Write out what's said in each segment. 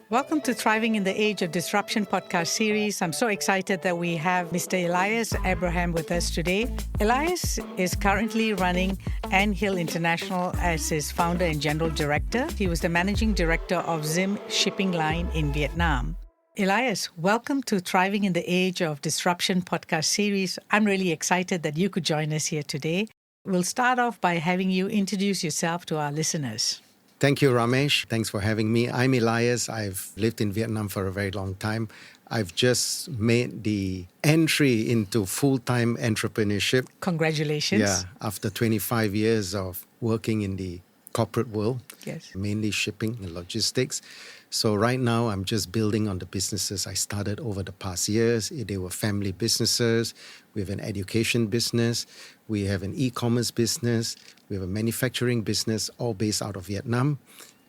Welcome to Thriving in the Age of Disruption podcast series. I'm so excited that we have Mr. Elias Abraham with us today. Elias is currently running Ant Hill International as his founder and general director. He was the managing director of Zim Shipping Line in Vietnam. Elias, welcome to Thriving in the Age of Disruption podcast series. I'm really excited that you could join us here today. We'll start off by having you introduce yourself to our listeners. Thank you, Ramesh. Thanks for having me. I'm Elias. I've lived in Vietnam for a very long time. I've just made the entry into full-time entrepreneurship. Congratulations. Yeah, after 25 years of working in the corporate world, yes, mainly shipping and logistics. So right now, I'm just building on the businesses I started over the past years. They were family businesses. We have an education business. We have an e-commerce business. We have a manufacturing business, all based out of Vietnam.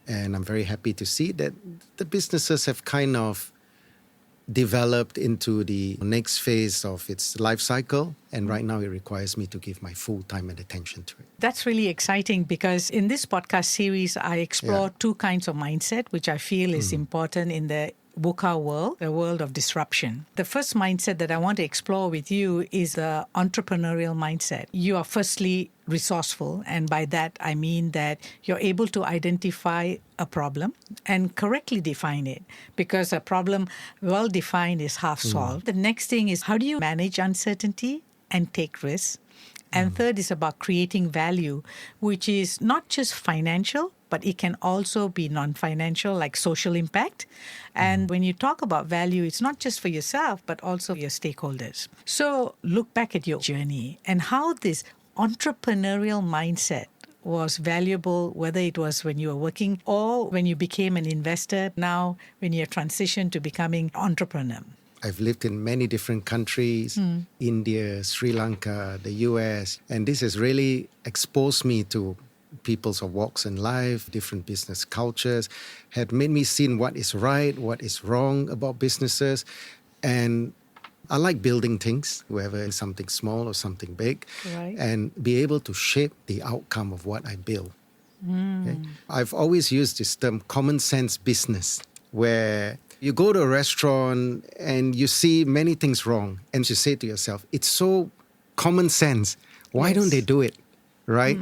And I'm very happy to see that the businesses have kind of developed into the next phase of its life cycle. And right now it requires me to give my full time and attention to it. That's really exciting because in this podcast series, I explore two kinds of mindset, which I feel is important in the VUCA world, the world of disruption. The first mindset that I want to explore with you is the entrepreneurial mindset. You are firstly resourceful, and by that I mean that you're able to identify a problem and correctly define it, because a problem well defined is half solved. The next thing is, how do you manage uncertainty and take risks? And third is about creating value, which is not just financial, but it can also be non-financial, like social impact. And when you talk about value, it's not just for yourself, but also your stakeholders. So look back at your journey and how this entrepreneurial mindset was valuable, whether it was when you were working or when you became an investor, now when you're transitioned to becoming an entrepreneur. I've lived in many different countries, India, Sri Lanka, the US, and this has really exposed me to people's of walks in life, different business cultures, had made me see what is right, what is wrong about businesses. And I like building things, whether it's something small or something big, and be able to shape the outcome of what I build. Okay? I've always used this term, common sense business, where you go to a restaurant and you see many things wrong, and you say to yourself, it's so common sense. Why don't they do it, right?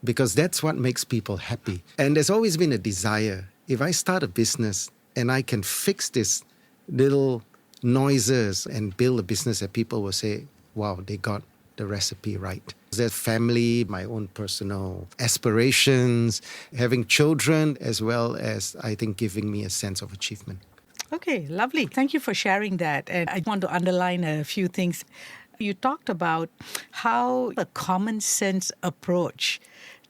Because that's what makes people happy. And there's always been a desire. If I start a business and I can fix this little noises and build a business that people will say, wow, they got the recipe right. There's family, my own personal aspirations, having children, as well as, I think, giving me a sense of achievement. Okay, lovely. Thank you for sharing that. And I want to underline a few things. You talked about how a common sense approach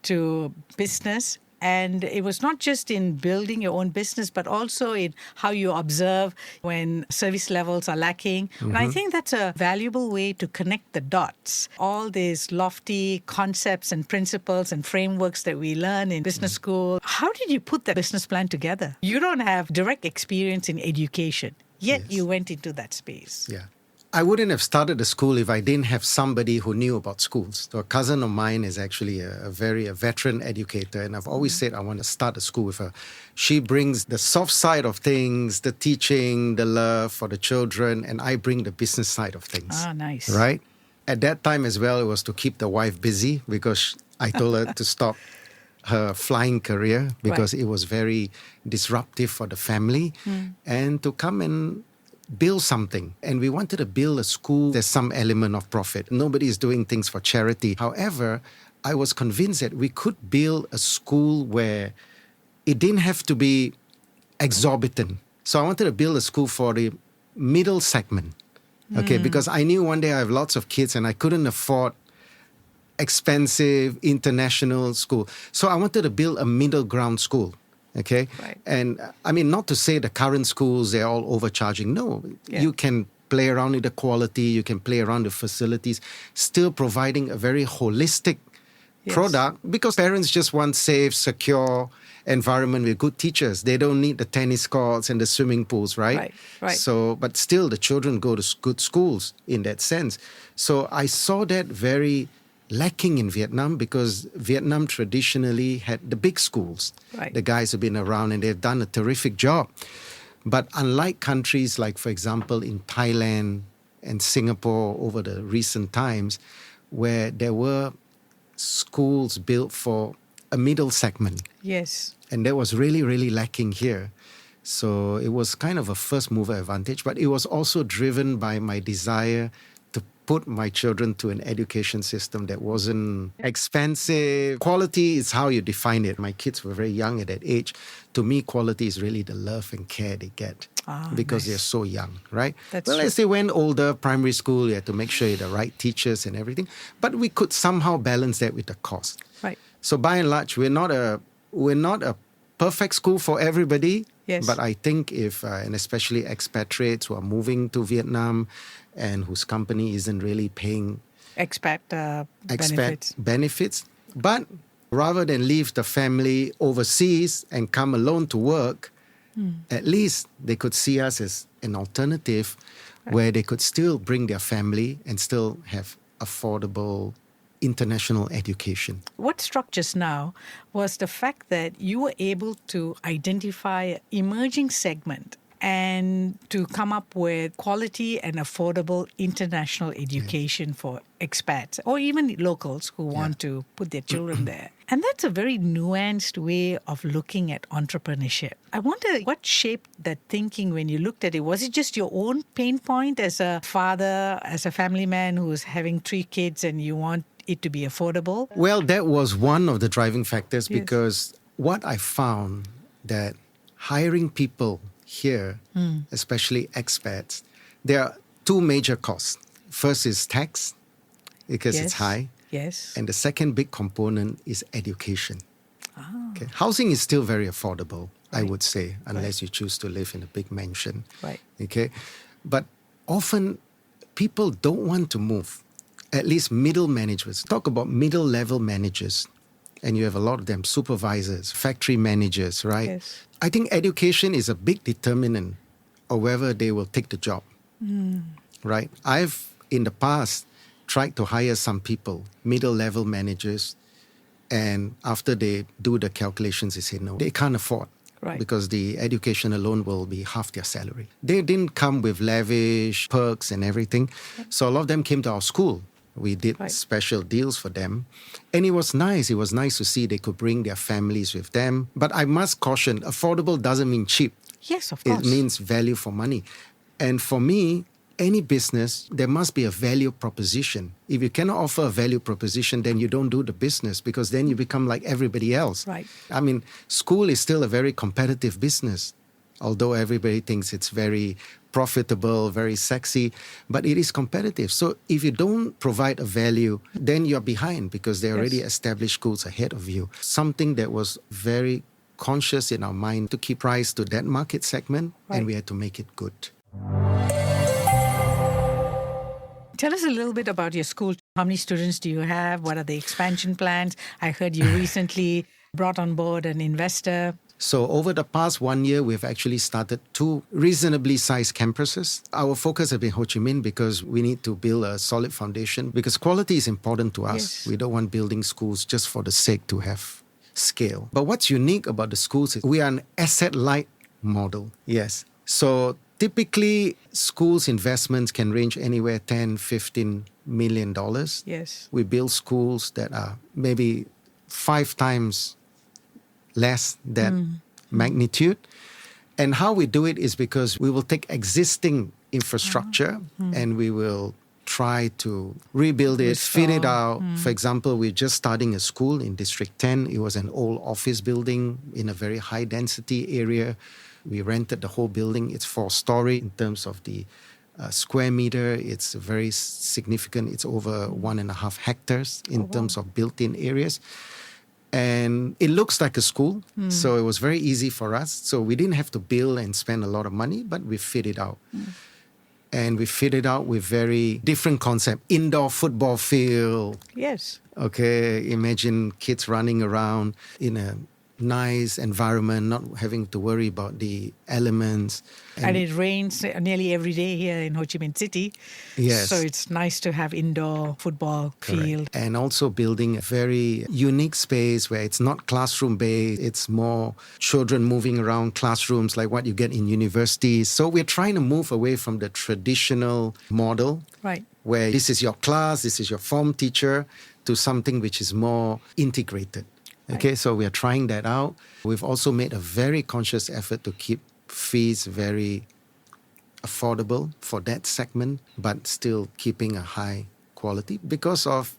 to business, and it was not just in building your own business, but also in how you observe when service levels are lacking. And I think that's a valuable way to connect the dots. All these lofty concepts and principles and frameworks that we learn in business school. How did you put that business plan together? You don't have direct experience in education, yet you went into that space. Yeah. I wouldn't have started a school if I didn't have somebody who knew about schools. So a cousin of mine is actually a veteran educator, and I've always said I want to start a school with her. She brings the soft side of things, the teaching, the love for the children, and I bring the business side of things. Ah, nice. Right? At that time as well, it was to keep the wife busy, because I told her to stop her flying career because it was very disruptive for the family, and to come and build something. And we wanted to build a school. There's some element of profit. Nobody is doing things for charity. However, I was convinced that we could build a school where it didn't have to be exorbitant. So I wanted to build a school for the middle segment. Okay, because I knew one day I have lots of kids and I couldn't afford expensive international school. So I wanted to build a middle ground school. Okay. Right. And I mean, not to say the current schools, they're all overcharging. No, you can play around with the quality, you can play around with facilities, still providing a very holistic product, because parents just want safe, secure environment with good teachers. They don't need the tennis courts and the swimming pools, right? Right. So, but still the children go to good schools in that sense. So I saw that very lacking in Vietnam, because Vietnam traditionally had the big schools. Right. The guys have been around and they've done a terrific job. But unlike countries like, for example, in Thailand and Singapore over the recent times, where there were schools built for a middle segment. Yes. And that was really, really lacking here. So it was kind of a first mover advantage, but it was also driven by my desire to put my children to an education system that wasn't expensive. Quality is how you define it. My kids were very young at that age. To me, quality is really the love and care they get because they're so young, right? That's well, true. as they went older, primary school, you had to make sure you had the right teachers and everything. But we could somehow balance that with the cost. Right. So by and large, we're not a perfect school for everybody. Yes. But I think if, and especially expatriates who are moving to Vietnam and whose company isn't really paying expat benefits, but rather than leave the family overseas and come alone to work, at least they could see us as an alternative where they could still bring their family and still have affordable international education. What struck just now was the fact that you were able to identify an emerging segment and to come up with quality and affordable international education for expats or even locals who want to put their children there. And that's a very nuanced way of looking at entrepreneurship. I wonder what shaped that thinking when you looked at it. Was it just your own pain point as a father, as a family man who's having 3 kids and you want it to be affordable? Well, that was one of the driving factors because what I found that hiring people here, especially expats, there are 2 major costs. First is tax, because it's high. Yes. And the second big component is education. Okay. Housing is still very affordable, I would say, unless you choose to live in a big mansion. Right. Okay. But often people don't want to move. At least middle managers. Talk about middle level managers. And you have a lot of them, supervisors, factory managers, right? Yes. I think education is a big determinant of whether they will take the job, right? I've, in the past, tried to hire some people, middle level managers, and after they do the calculations, they say, no, they can't afford. Right. Because the education alone will be half their salary. They didn't come with lavish perks and everything. So a lot of them came to our school. We did special deals for them. And it was nice. It was nice to see they could bring their families with them. But I must caution, affordable doesn't mean cheap. Yes, of course. It means value for money. And for me, any business, there must be a value proposition. If you cannot offer a value proposition, then you don't do the business because then you become like everybody else. Right. I mean, school is still a very competitive business, although everybody thinks it's very profitable, very sexy, but it is competitive. So if you don't provide a value, then you're behind because there are already established schools ahead of you. Something that was very conscious in our mind to keep price to that market segment, and we had to make it good. Tell us a little bit about your school. How many students do you have? What are the expansion plans? I heard you recently brought on board an investor. So over the past 1 year, we've actually started 2 reasonably sized campuses. Our focus has been Ho Chi Minh because we need to build a solid foundation because quality is important to us. Yes. We don't want building schools just for the sake to have scale. But what's unique about the schools is we are an asset-light model. Yes. So typically, schools' investments can range anywhere $10, $15 million. Yes. We build schools that are maybe 5 times less than magnitude. And how we do it is because we will take existing infrastructure and we will try to rebuild it, fit it out. For example, we're just starting a school in District 10. It was an old office building in a very high density area. We rented the whole building. It's 4-story in terms of the square meter. It's very significant. It's over 1.5 hectares in terms of built-in areas. And it looks like a school, so it was very easy for us. So we didn't have to build and spend a lot of money, but we fit it out. And we fit it out with very different concept. Indoor football field. Yes. Okay, imagine kids running around in a nice environment, not having to worry about the elements. And it rains nearly every day here in Ho Chi Minh City. Yes. So it's nice to have indoor football field. And also building a very unique space where it's not classroom based, it's more children moving around classrooms like what you get in universities. So we're trying to move away from the traditional model, Right. where this is your class, this is your form teacher, to something which is more integrated. Okay, Right. so we are trying that out. We've also made a very conscious effort to keep fees very affordable for that segment, but still keeping a high quality because of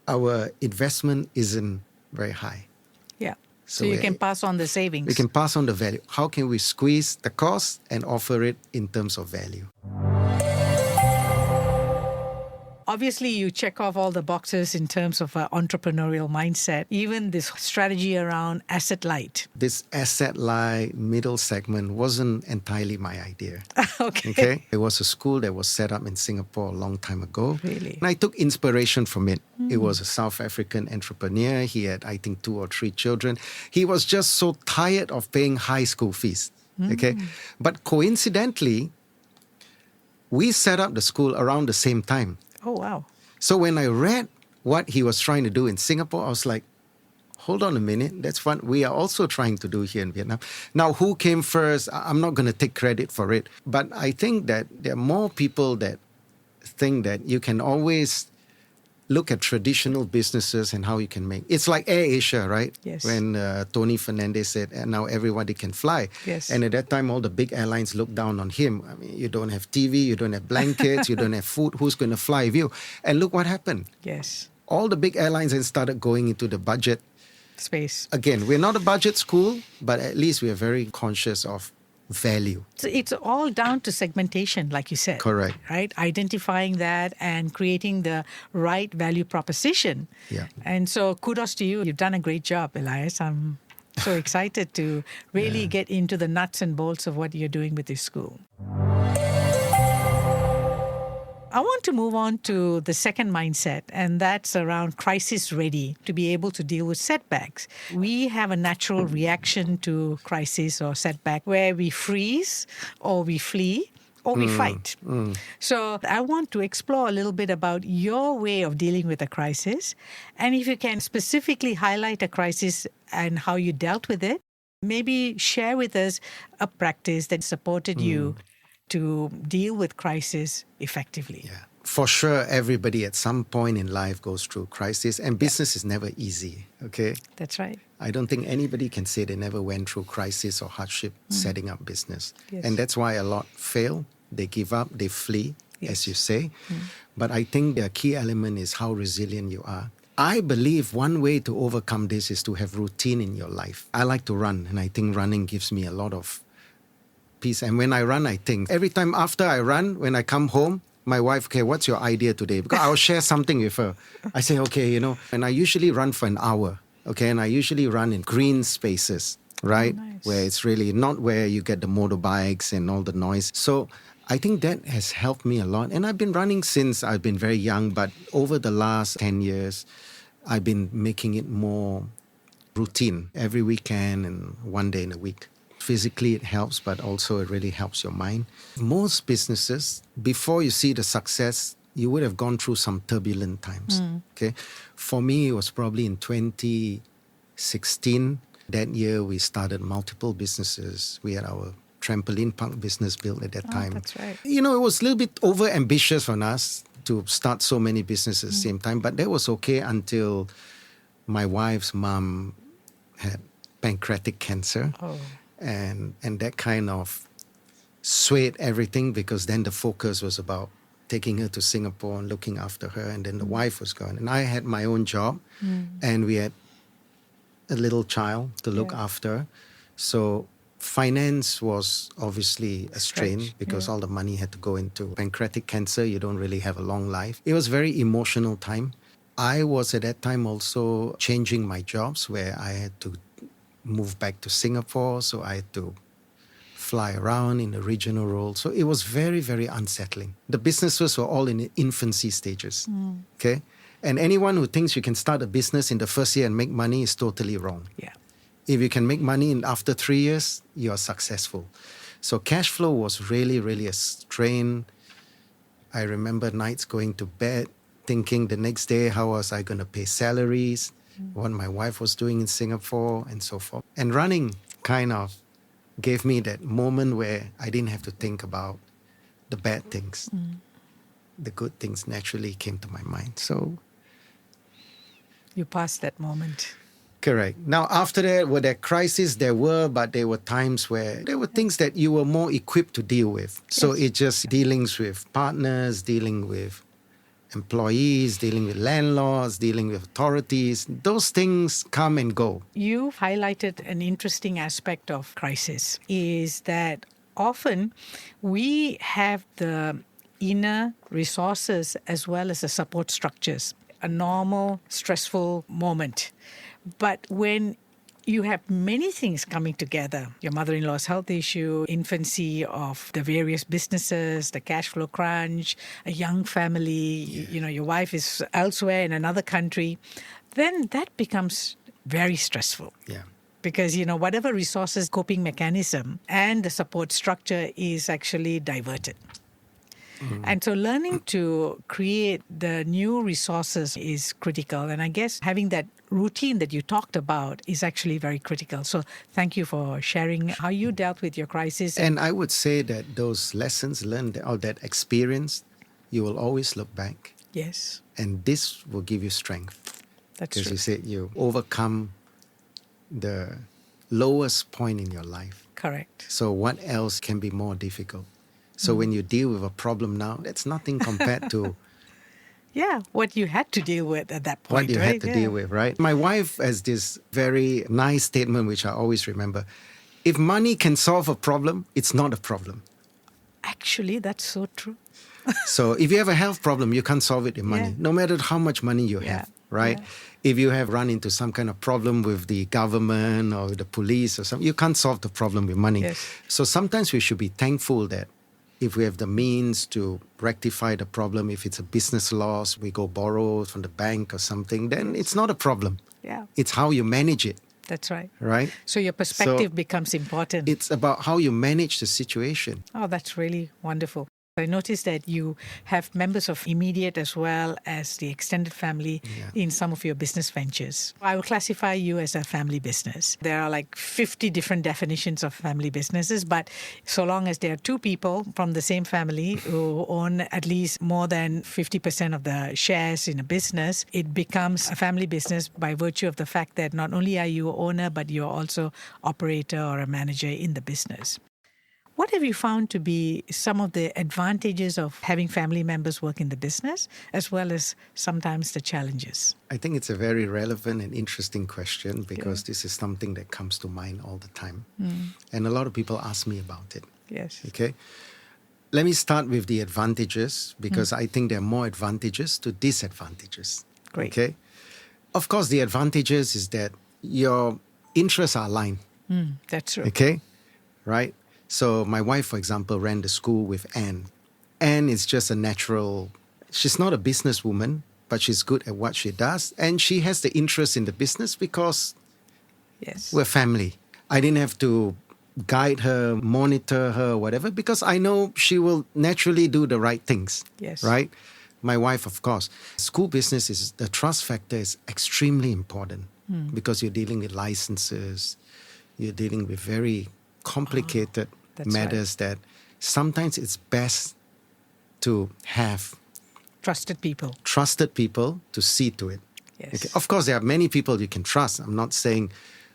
our investment isn't very high. Yeah. So So you we- can pass on the savings. We can pass on the value. How can we squeeze the cost and offer it in terms of value? Obviously, you check off all the boxes in terms of an entrepreneurial mindset, even this strategy around asset light. This asset-light middle segment wasn't entirely my idea. Okay. Okay, it was a school that was set up in Singapore a long time ago. Really? And I took inspiration from it. It was a South African entrepreneur. He had, I think, 2 or 3 children. He was just so tired of paying high school fees. Okay, but coincidentally, we set up the school around the same time. Oh, wow. So when I read what he was trying to do in Singapore, I was like, hold on a minute, that's what we are also trying to do here in Vietnam. Now, who came first? I'm not going to take credit for it. But I think that there are more people that think that you can always look at traditional businesses and how you can make. It's like Air Asia, right? Yes. When Tony Fernandez said, and now everybody can fly. Yes. And at that time, all the big airlines looked down on him. I mean, you don't have TV, you don't have blankets, you don't have food. Who's going to fly with you? And look what happened. Yes. All the big airlines then started going into the budget. Space. Again, we're not a budget school, but at least we are very conscious of value. So it's all down to segmentation, like you said. Correct. Right? Identifying that and creating the right value proposition. Yeah. And so kudos to you. You've done a great job, Elias. I'm so excited to really get into the nuts and bolts of what you're doing with this school. I want to move on to the second mindset, and that's around crisis ready, to be able to deal with setbacks. We have a natural reaction to crisis or setback where we freeze or we flee or we fight. So I want to explore a little bit about your way of dealing with a crisis. And if you can specifically highlight a crisis and how you dealt with it, maybe share with us a practice that supported you to deal with crisis effectively. Yeah. For sure, everybody at some point in life goes through crisis, and business is never easy, okay? That's right. I don't think anybody can say they never went through crisis or hardship setting up business. Yes. And that's why a lot fail, they give up, they flee, as you say. But I think the key element is how resilient you are. I believe one way to overcome this is to have routine in your life. I like to run, and I think running gives me a lot of peace. And when I run, I think every time after I run, when I come home, my wife, okay, what's your idea today? Because I'll share something with her. I say, okay, and I usually run for an hour, okay? And I usually run in green spaces, right? Oh, nice. Where it's really not where you get the motorbikes and all the noise. So I think that has helped me a lot. And I've been running since I've been very young, but over the last 10 years, I've been making it more routine every weekend and one day in a week. Physically, it helps, but also it really helps your mind. Most businesses, before you see the success, you would have gone through some turbulent times. Okay, for me, it was probably in 2016. That year, we started multiple businesses. We had our trampoline park business built at that time. That's right. It was a little bit over ambitious on us to start so many businesses at the same time, but that was okay until my wife's mom had pancreatic cancer. Oh. And that kind of swayed everything, because then the focus was about taking her to Singapore and looking after her, and then the wife was gone. And I had my own job, and we had a little child to look after. So finance was obviously a strain, because all the money had to go into pancreatic cancer. You don't really have a long life. It was a very emotional time. I was at that time also changing my jobs, where I had to move back to Singapore, so I had to fly around in a regional role. So it was very, very unsettling. The businesses were all in the infancy stages, okay? And anyone who thinks you can start a business in the first year and make money is totally wrong. Yeah. If you can make money in after 3 years, you're successful. So cash flow was really, really a strain. I remember nights going to bed, thinking the next day, how was I going to pay salaries, what my wife was doing in Singapore, and so forth. And running kind of gave me that moment where I didn't have to think about the bad things. The good things naturally came to my mind. So, You passed that moment. correct. Now, after that, were there crises? There were, but there were times where there were things that you were more equipped to deal with. So Yes. it's just dealings with partners, dealing with employees, dealing with landlords, dealing with authorities. Those things come and go. You highlighted an interesting aspect of crisis is that often we have the inner resources as well as the support structures. A normal, stressful moment. But when you have many things coming together, your mother-in-law's health issue, infancy of the various businesses, the cash flow crunch, a young family, your wife is elsewhere in another country, then that becomes very stressful. Yeah. Because, whatever resources, coping mechanism and the support structure is actually diverted. And so learning to create the new resources is critical. And I guess having that routine that you talked about is actually very critical. So thank you for sharing how you dealt with your crisis. And I would say that those lessons learned or that experience, you will always look back. Yes, And this will give you strength. that's Because true. you said you overcome the lowest point in your life. Correct. So what else can be more difficult? So when you deal with a problem now, that's nothing compared to Yeah, what you had to deal with at that point. what you right? had to deal with, right? My wife has this very nice statement, which I always remember. If money can solve a problem, it's not a problem. Actually, that's so true. So if you have a health problem, you can't solve it with money, Yeah. no matter how much money you Yeah. have, right? Yeah. If you have run into some kind of problem with the government or the police or something, you can't solve the problem with money. Yes. So sometimes we should be thankful that if we have the means to rectify the problem, if it's a business loss, we go borrow from the bank or something, then it's not a problem. Yeah, It's how you manage it, that's right. right? So your perspective becomes important. It's about how you manage the situation. Oh, that's really wonderful. I noticed that you have members of immediate as well as the extended family in some of your business ventures. I will classify you as a family business. There are like 50 different definitions of family businesses, but so long as there are two people from the same family who own at least more than 50% of the shares in a business, it becomes a family business by virtue of the fact that not only are you an owner, but you're also operator or a manager in the business. What have you found to be some of the advantages of having family members work in the business, as well as sometimes the challenges? I think it's a very relevant and interesting question because this is something that comes to mind all the time. And a lot of people ask me about it. Yes. Okay. Let me start with the advantages because I think there are more advantages to disadvantages. Great. Okay. Of course, the advantages is that your interests are aligned. That's true. Okay. Right. So my wife, for example, ran the school with Anne. Anne is just a natural, she's not a businesswoman, but she's good at what she does. And she has the interest in the business because Yes. we're family. I didn't have to guide her, monitor her, whatever, because I know she will naturally do the right things. Yes. Right? My wife, of course. School business is, the trust factor is extremely important because you're dealing with licenses, you're dealing with very complicated that's matters that sometimes it's best to have Trusted people. trusted people to see to it. Yes. Okay. Of course, there are many people you can trust. I'm not saying,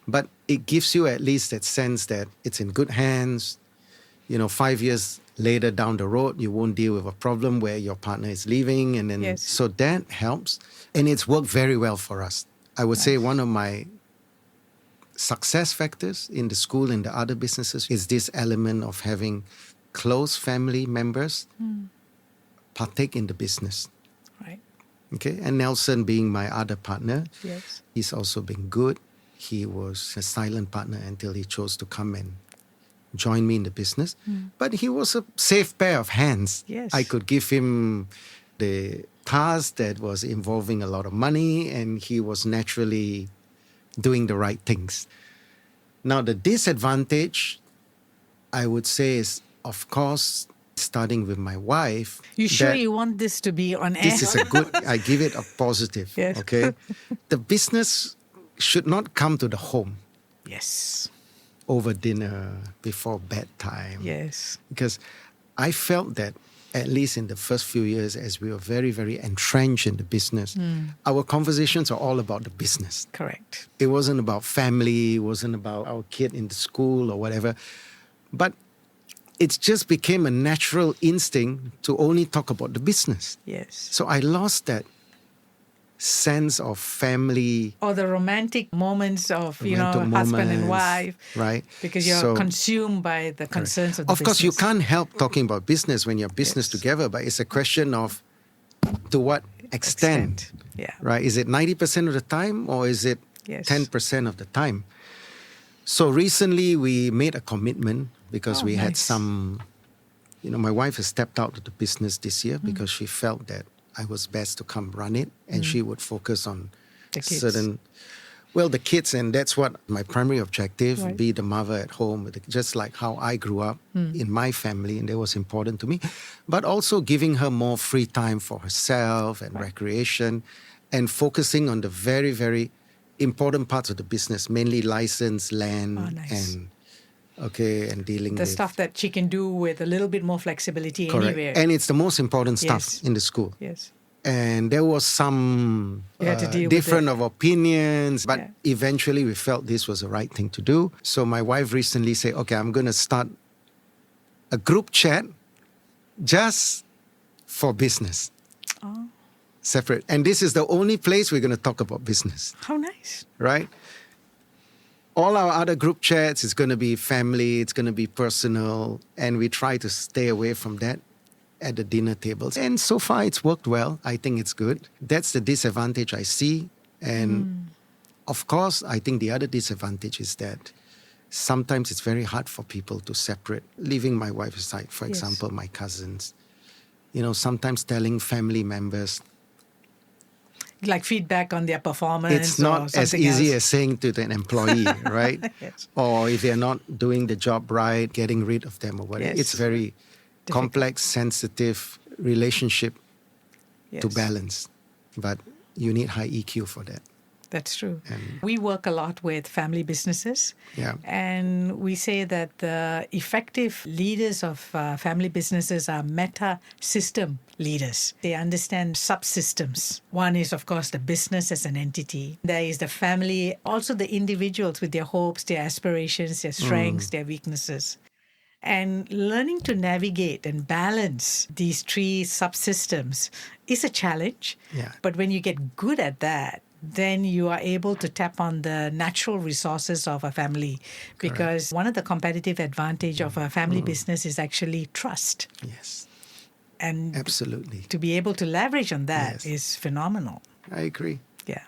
but it gives you at least that sense that it's in good hands. 5 years later down the road, you won't deal with a problem where your partner is leaving. And then, Yes. so that helps. And it's worked very well for us. I would say one of my success factors in the school and the other businesses is this element of having close family members partake in the business. Right. Okay, and Nelson being my other partner, Yes. he's also been good. He was a silent partner until he chose to come and join me in the business. But he was a safe pair of hands. Yes. I could give him the task that was involving a lot of money, and he was naturally doing the right things. Now, the disadvantage, I would say, is, of course, starting with my wife. You sure you want this to be on air? This is a good, I give it a positive, Yes. okay? The business should not come to the home Yes. over dinner, before bedtime. Yes. Because I felt that, at least in the first few years, as we were very, very entrenched in the business, our conversations are all about the business. Correct. It wasn't about family, it wasn't about our kid in the school or whatever. But it just became a natural instinct to only talk about the business. Yes. So I lost that sense of family. Or the romantic moments of, Romantic husband and moments, wife. right? Because you're So- consumed by the concerns of the Of course, you business. can't help talking about business when you're business Yes. together, but it's a question of to what extent. Yeah. Right? Is it 90% of the time or is it Yes. 10% of the time? So recently we made a commitment because Oh, we had nice. some, my wife has stepped out of the business this year Mm. because she felt that I was best to come run it and she would focus on The kids. the kids, and that's what my primary objective, Right. be the mother at home, just like how I grew up in my family, and that was important to me. But also giving her more free time for herself and recreation and focusing on the very, very important parts of the business, mainly license, land, Oh, nice. and dealing The with... stuff that she can do with a little bit more flexibility Correct. anywhere. And it's the most important stuff Yes. in the school. Yes. And there was some You had to deal with different it. of opinions, but Yeah. eventually we felt this was the right thing to do. So my wife recently said, okay, I'm going to start a group chat just for business. Oh, Separate. And this is the only place we're going to talk about business, how nice. right? All our other group chats is going to be family, it's going to be personal, and we try to stay away from that at the dinner tables. And so far it's worked well. I think it's good. That's the disadvantage I see. And of course, I think the other disadvantage is that sometimes it's very hard for people to separate, leaving my wife aside, for Yes. example, my cousins. Sometimes telling family members, Like feedback on their performance. it's or not as something easy else. as saying to an employee, right? Yes. Or if they're not doing the job right, getting rid of them or whatever. Yes. It's very complex, sensitive relationship to Yes. balance. But you need high EQ for that. That's true. And- We work a lot with family businesses. Yeah. And we say that the effective leaders of family businesses are meta-system leaders. They understand subsystems. One is, of course, the business as an entity. There is the family, also the individuals with their hopes, their aspirations, their strengths, their weaknesses. And learning to navigate and balance these three subsystems is a challenge. Yeah. But when you get good at that, then you are able to tap on the natural resources of a family. Because one of the competitive advantage of a family business is actually trust. Yes, And absolutely. to be able to leverage on that Yes. is phenomenal. I agree. Yeah.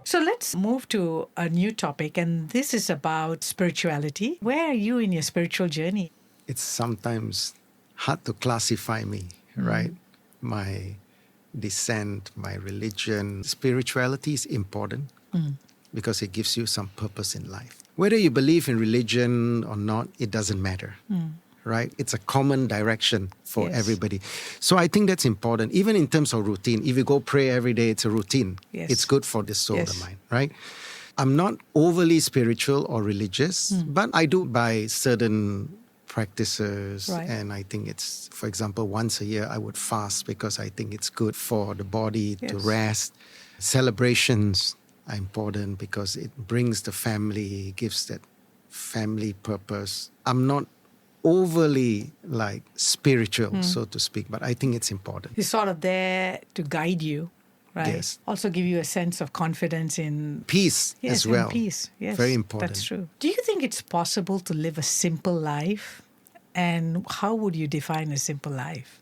So let's move to a new topic, and this is about spirituality. Where are you in your spiritual journey? It's sometimes hard to classify me, right? My descent, my religion. Spirituality is important because it gives you some purpose in life. Whether you believe in religion or not, it doesn't matter, right? It's a common direction for Yes. everybody. So I think that's important, even in terms of routine. If you go pray every day, it's a routine. Yes. It's good for the soul, Yes. the mind, right? I'm not overly spiritual or religious, but I do by certain practices. Right. And I think it's, for example, once a year I would fast because I think it's good for the body to Yes. rest. Celebrations are important because it brings the family, gives that family purpose. I'm not overly spiritual, so to speak, but I think it's important. It's sort of there to guide you, right? Yes. Also give you a sense of confidence in Peace yes, as well. in peace. Yes, Very important. That's true. Do you think it's possible to live a simple life? And how would you define a simple life?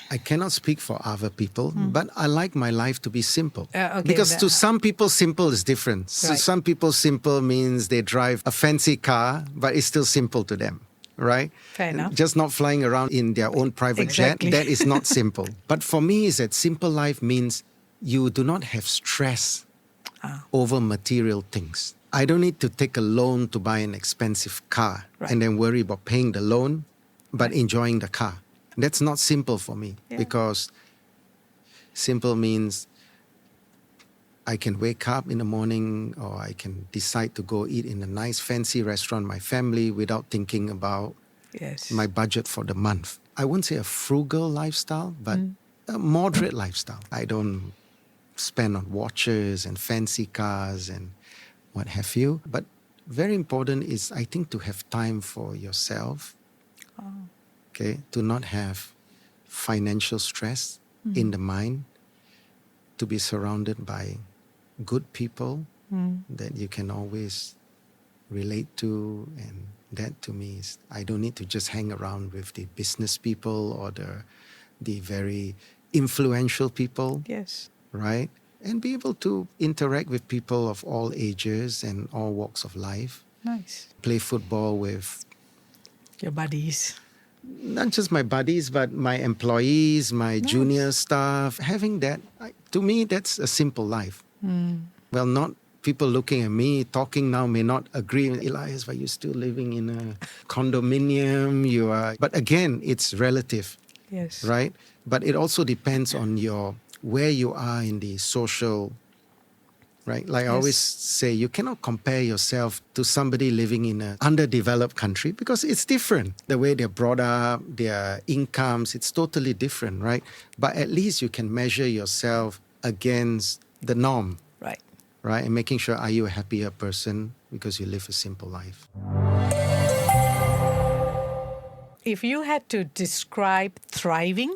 I cannot speak for other people, but I like my life to be simple. Okay, Because to some people, simple is different. So Right. some people, simple means they drive a fancy car, but it's still simple to them, right? Fair enough. Just not flying around in their own private Exactly. jet, that is not simple. But for me, is that simple life means you do not have stress over material things. I don't need to take a loan to buy an expensive car and then worry about paying the loan, but enjoying the car. That's not simple for me because simple means I can wake up in the morning or I can decide to go eat in a nice fancy restaurant with my family without thinking about my budget for the month. I wouldn't say a frugal lifestyle, but a moderate lifestyle. I don't spend on watches and fancy cars and what have you. But very important is, I think, to have time for yourself. Okay, to not have financial stress in the mind, to be surrounded by good people that you can always relate to. And that to me is, I don't need to just hang around with the business people or the very influential people. Yes. Right? And be able to interact with people of all ages and all walks of life. Nice. Play football with your buddies. Not just my buddies, but my employees, my junior staff. Having that, to me, that's a simple life. Well, not people looking at me, talking now may not agree. Elias, but you're still living in a condominium. But again, it's relative. Yes. Right? But it also depends on where you are in the social, right? Like I always say, you cannot compare yourself to somebody living in an underdeveloped country because it's different. The way they're brought up, their incomes, it's totally different, right? But at least you can measure yourself against the norm. Right. Right? And making sure, are you a happier person because you live a simple life? If you had to describe thriving,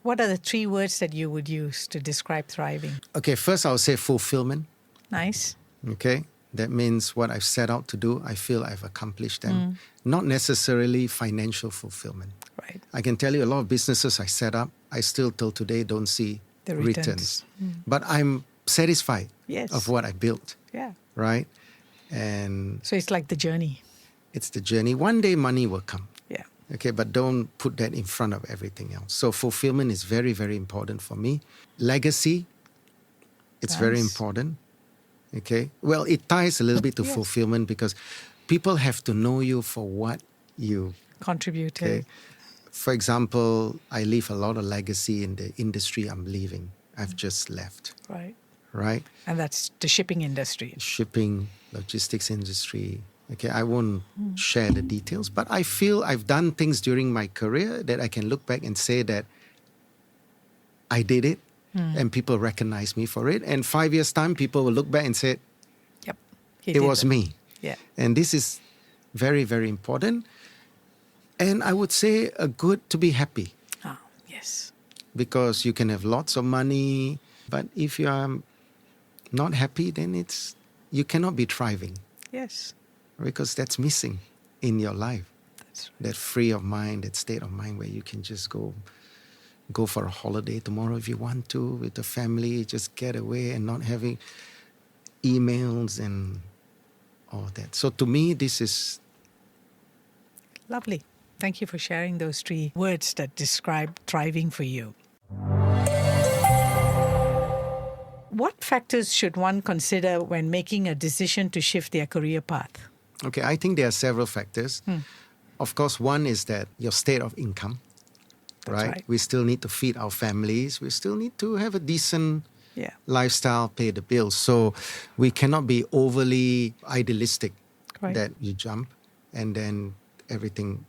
what are the 3 words that you would use to describe thriving? Okay, first I'll say fulfillment. Nice. Okay, that means what I've set out to do, I feel I've accomplished them. Not necessarily financial fulfillment. Right. I can tell you a lot of businesses I set up, I still till today don't see the returns. But I'm satisfied of what I built. Yeah. Right? And so it's like the journey. It's the journey. One day money will come. Yeah. Okay, but don't put that in front of everything else. So fulfillment is very, very important for me. Legacy, it's very important. Okay. Well, it ties a little bit to fulfillment because people have to know you for what you contributed. Okay. For example, I leave a lot of legacy in the industry I'm leaving. I've just left. Right. Right. And that's the shipping industry. Shipping, logistics industry. Okay, I won't share the details, but I feel I've done things during my career that I can look back and say that I did it and people recognize me for it. And 5 years' time, people will look back and say, yep, it was me. Yeah. And this is very, very important. And I would say to be happy. Oh, yes. Because you can have lots of money, but if you are not happy, then you cannot be thriving. Yes. Because that's missing in your life. That's right. That free of mind, that state of mind where you can just go for a holiday tomorrow if you want to with the family, just get away and not having emails and all that. So to me, this is lovely. Thank you for sharing those 3 words that describe thriving for you. What factors should one consider when making a decision to shift their career path? Okay, I think there are several factors. Of course, one is that your state of income, right? We still need to feed our families. We still need to have a decent lifestyle, pay the bills. So we cannot be overly idealistic that you jump and then everything,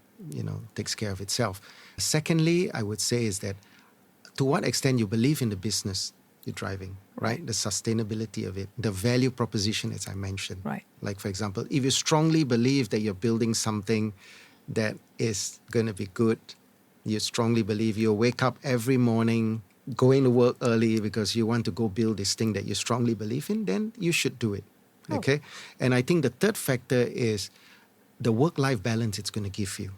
takes care of itself. Secondly, I would say is that to what extent you believe in the business you're driving, right? The sustainability of it, the value proposition, as I mentioned. Right. Like, for example, if you strongly believe that you're building something that is going to be good, you strongly believe you'll wake up every morning, going to work early because you want to go build this thing that you strongly believe in, then you should do it. Okay? And I think the third factor is the work-life balance it's going to give you,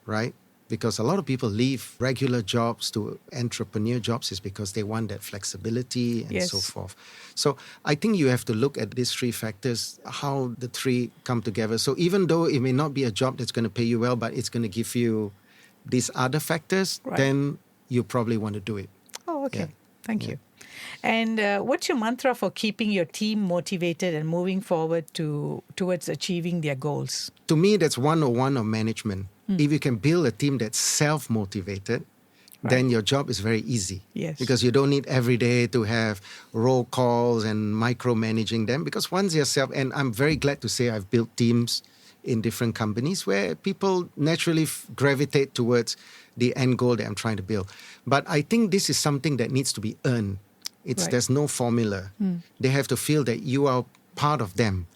right? Because a lot of people leave regular jobs to entrepreneur jobs is because they want that flexibility and so forth. So I think you have to look at these 3 factors, how the 3 come together. So even though it may not be a job that's going to pay you well, but it's going to give you these other factors, then you probably want to do it. Oh, okay. Yeah. Thank you. And what's your mantra for keeping your team motivated and moving forward towards achieving their goals? To me, that's 101 of management. If you can build a team that's self-motivated, then your job is very easy. Yes. Because you don't need every day to have roll calls and micromanaging them. Because once you're and I'm very glad to say I've built teams in different companies where people naturally gravitate towards the end goal that I'm trying to build. But I think this is something that needs to be earned. There's no formula. They have to feel that you are part of them.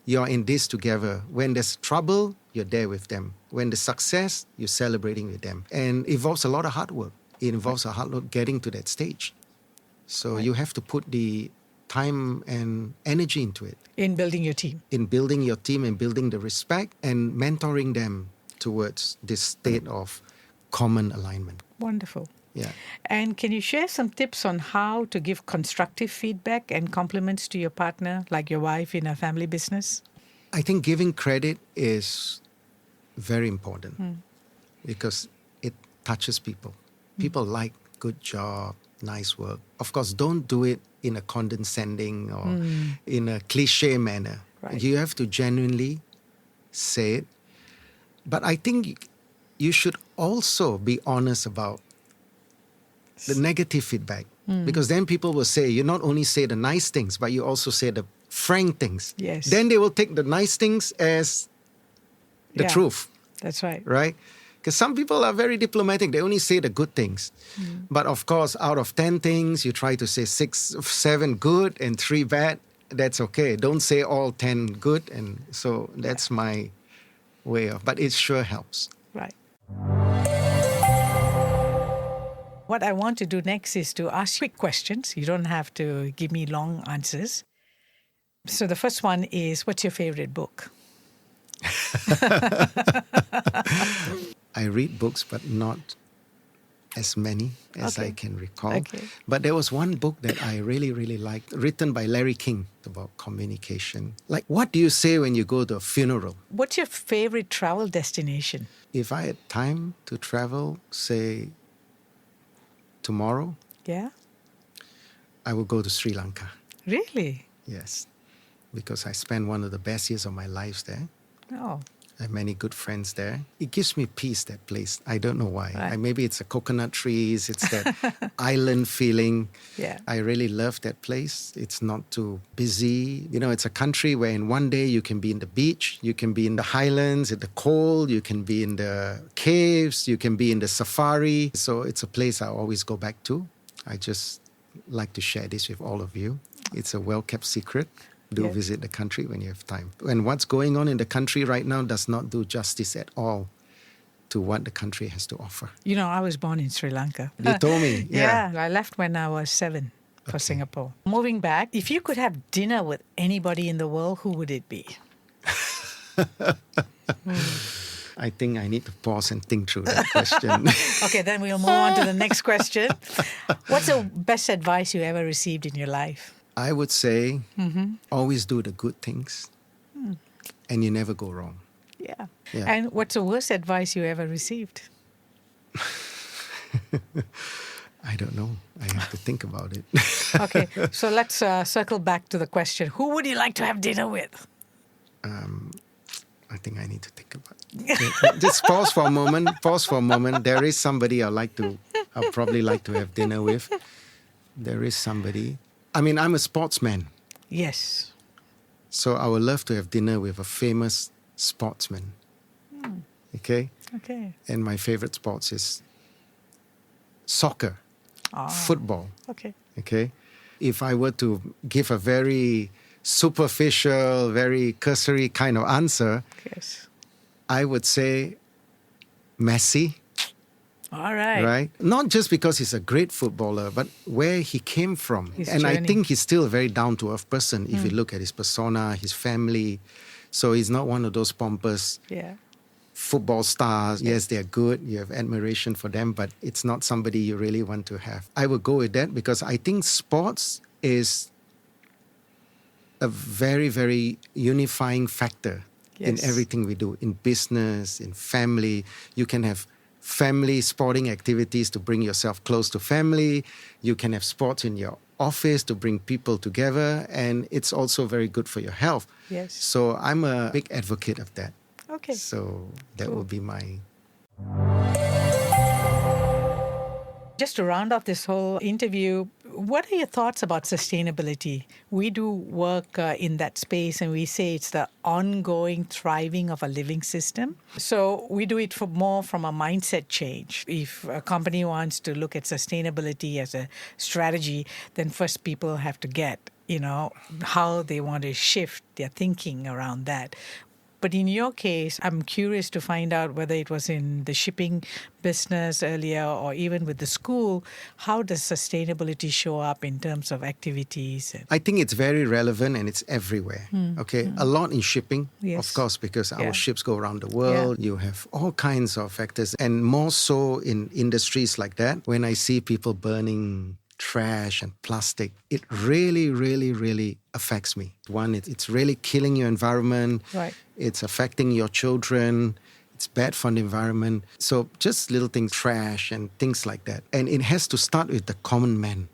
You're in this together. When there's trouble, you're there with them. When there's success, you're celebrating with them. And it involves a lot of hard work. It involves a hard work getting to that stage. So you have to put the time and energy into it. In building your team. In building your team and building the respect and mentoring them towards this state of common alignment. Wonderful. Yeah. And can you share some tips on how to give constructive feedback and compliments to your partner, like your wife in a family business? I think giving credit is very important because it touches people. People like good job, nice work. Of course, don't do it in a condescending or in a cliche manner. Right. You have to genuinely say it. But I think you should also be honest about the negative feedback. Because then people will say, you not only say the nice things, but you also say the frank things. Yes. Then they will take the nice things as the truth. That's right. Right? Because some people are very diplomatic. They only say the good things. But of course, out of 10 things, you try to say 6, 7 good and 3 bad. That's okay. Don't say all 10 good. And so that's my way of, but it sure helps. Right. What I want to do next is to ask quick questions. You don't have to give me long answers. So the first one is, what's your favorite book? I read books, but not as many as I can recall. Okay. But there was one book that I really, really liked, written by Larry King, about communication. Like, what do you say when you go to a funeral? What's your favorite travel destination? If I had time to travel, say, tomorrow, I will go to Sri Lanka. Really? Yes, because I spent one of the best years of my life there. Oh. I have many good friends there. It gives me peace, that place. I don't know why. Right. Maybe it's the coconut trees. It's that island feeling. Yeah. I really love that place. It's not too busy. You know, it's a country where in one day you can be in the beach, you can be in the highlands, in the cold, you can be in the caves, you can be in the safari. So it's a place I always go back to. I just like to share this with all of you. It's a well-kept secret. Do visit the country when you have time. And what's going on in the country right now does not do justice at all to what the country has to offer. You know, I was born in Sri Lanka. You told me. Yeah, I left when I was 7 for Singapore. Moving back, if you could have dinner with anybody in the world, who would it be? I think I need to pause and think through that question. Okay, then we'll move on to the next question. What's the best advice you ever received in your life? I would say always do the good things and you never go wrong. Yeah. Yeah. And what's the worst advice you ever received? I don't know. I have to think about it. Okay, so let's circle back to the question. Who would you like to have dinner with? I think I need to think about it. Just pause for a moment. There is somebody I'll probably like to have dinner with. There is somebody. I mean, I'm a sportsman. Yes. So I would love to have dinner with a famous sportsman. Okay? Okay. And my favorite sports is soccer, football. Okay. Okay? If I were to give a very superficial, very cursory kind of answer, Yes. I would say Messi. All right. Right? Not just because he's a great footballer, but where he came from. His and journey. I think he's still a very down-to-earth person if you look at his persona, his family. So he's not one of those pompous football stars. Yes, they're good. You have admiration for them, but it's not somebody you really want to have. I would go with that because I think sports is a very, very unifying factor in everything we do, in business, in family. You can have family sporting activities to bring yourself close to family. You can have sports in your office to bring people together, and it's also very good for your health. Yes. So I'm a big advocate of that. Okay. So that Cool. will be my... Just to round off this whole interview, what are your thoughts about sustainability? We do work in that space, and we say it's the ongoing thriving of a living system. So we do it more from a mindset change. If a company wants to look at sustainability as a strategy, then first people have to get, how they want to shift their thinking around that. But in your case, I'm curious to find out whether it was in the shipping business earlier or even with the school, how does sustainability show up in terms of activities? I think it's very relevant and it's everywhere. Okay, a lot in shipping, Yes. of course, because our Yeah. ships go around the world. You have all kinds of factors, and more so in industries like that. When I see people burning trash and plastic, it really, really, really affects me. One, it's really killing your environment. Right. It's affecting your children. It's bad for the environment. So just little things, trash and things like that. And it has to start with the common man.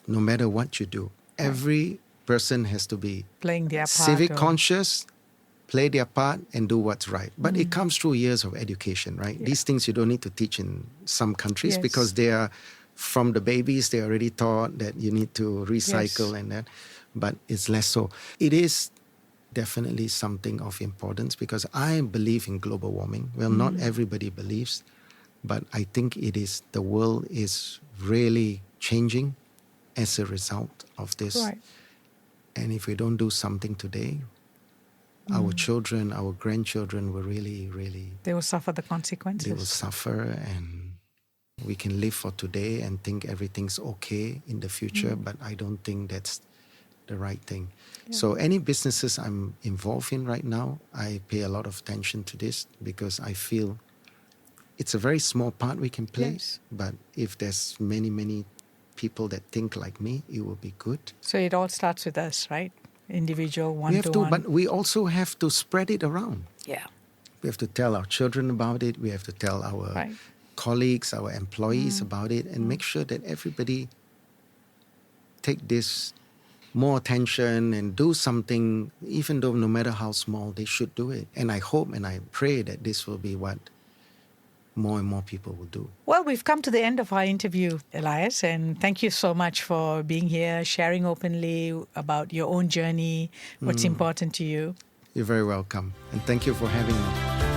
No matter what you do, every person has to be Playing their part. civic conscious, play their part, and do what's right. But it comes through years of education, right? Yeah. These things you don't need to teach in some countries Yes. because they are, from the babies, they're already taught that you need to recycle Yes. and that. But it's less so. It is definitely something of importance because I believe in global warming. Well, not everybody believes, but I think it is, the world is really changing as a result of this. Right. And if we don't do something today, our children, our grandchildren will really, really, They will suffer the consequences. they will suffer, and we can live for today and think everything's okay in the future, but I don't think that's the right thing. So any businesses I'm involved in right now, I pay a lot of attention to this because I feel it's a very small part we can play, Yes. but if there's many, many people that think like me, it will be good. So it all starts with us, right? Individual, We have to, one-to-one. but we also have to spread it around. Yeah. We have to tell our children about it. We have to tell our Right. colleagues, our employees about it, and make sure that everybody take this more attention and do something, even though no matter how small, they should do it. And I hope and I pray that this will be what more and more people will do. Well, we've come to the end of our interview, Elias, and thank you so much for being here, sharing openly about your own journey, what's important to you. You're very welcome. And thank you for having me.